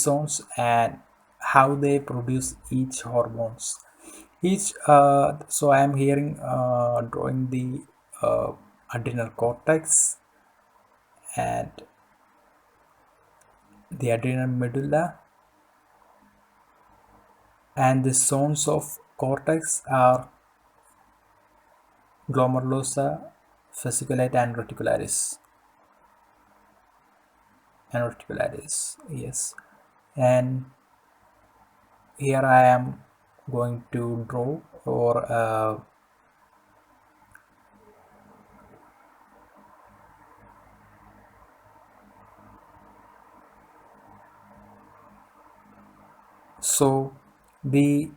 zones and how they produce each hormones. Each so I am hearing drawing the adrenal cortex and the adrenal medulla, and the zones of cortex are glomerulosa, fasciculata, and reticularis. Yes, and here I am going to draw or so the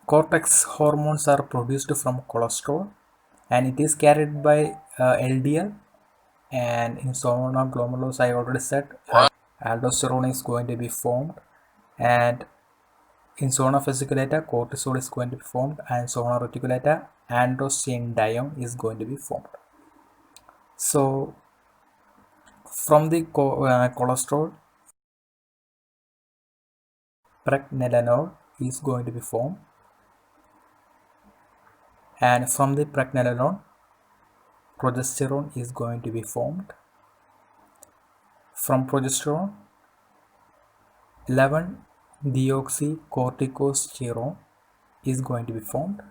cortex hormones are produced from cholesterol, and it is carried by LDL. And in zona glomerulus, I already said aldosterone is going to be formed, and in zona fasciculata cortisol is going to be formed, and zona reticulata androstenedione is going to be formed. So from the cholesterol, pregnenolone is going to be formed, and from the pregnenolone, progesterone is going to be formed. From progesterone, 11-deoxycorticosterone is going to be formed.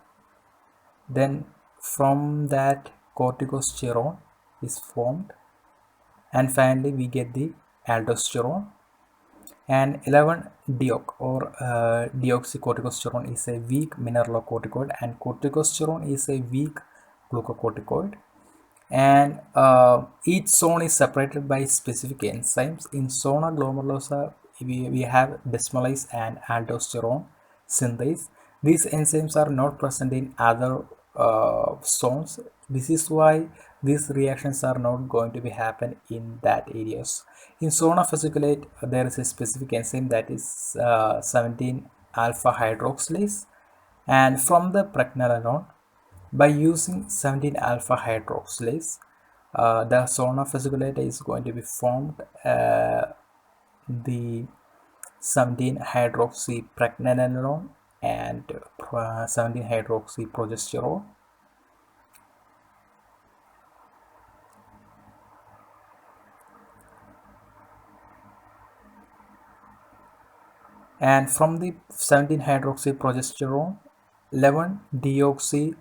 Then from that, corticosterone is formed, and finally we get the aldosterone. And 11-deox or deoxycorticosterone is a weak mineralocorticoid, and corticosterone is a weak glucocorticoid. And each zone is separated by specific enzymes. In zona glomerulosa, we have desmolase and aldosterone synthase. These enzymes are not present in other zones. This is why these reactions are not going to be happen in that areas. In zona fasciculate, there is a specific enzyme that is 17 alpha hydroxylase, and from the pregnenolone, by using 17 alpha hydroxylase, the zona fasciculata is going to be formed. The 17 hydroxy pregnenolone and 17 hydroxy progesterone, and from the 17 hydroxy progesterone, 11 deoxy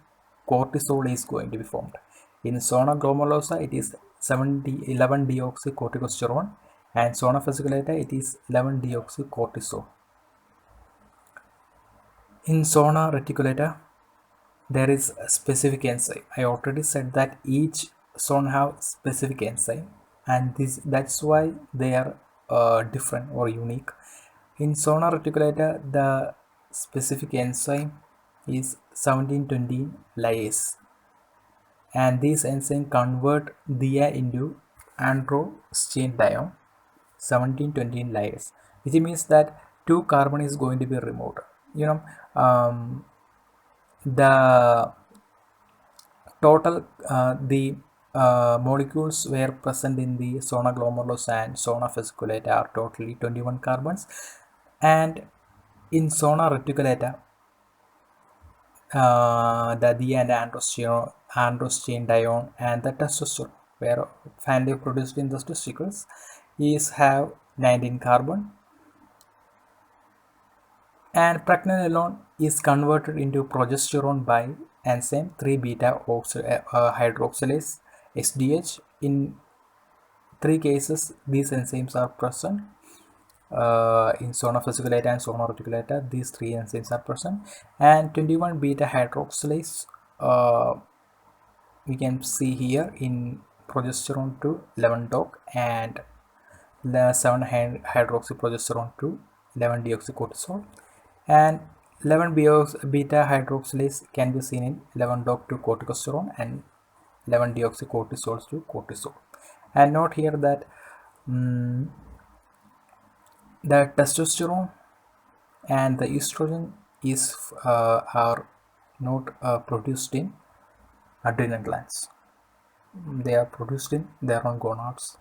cortisol is going to be formed. In zona glomerulosa, it is 11 deoxy corticosterone, and zona fasciculata, it is 11 deoxy cortisol. In zona reticulata, there is a specific enzyme. I already said that each zone have specific enzyme, and that's why they are different or unique. In zona reticulata, the specific enzyme is 1720 lyase, and this enzyme convert dia into androstenedione 1720 lyase, which means that 2 carbon is going to be removed. The total the molecules were present in the zona glomerulus and zona fasciculata are totally 21 carbons, and in zona reticulata, the D and androstenedione and the testosterone were finally produced in the testicles is have 19 carbon, and pregnenolone is converted into progesterone by enzyme 3-beta hydroxylase SDH. In 3 cases, these enzymes are present. In zona fasciculata and zona reticulata, these 3 enzymes are present, and 21 beta hydroxylase we can see here in progesterone to 11 doc, and the 7 hydroxyprogesterone to 11 deoxycortisol, and 11 beta hydroxylase can be seen in 11 doc to corticosterone and 11 deoxycortisols to cortisol. And note here that the testosterone and the estrogen is are not produced in adrenal glands. They are produced in their own gonads.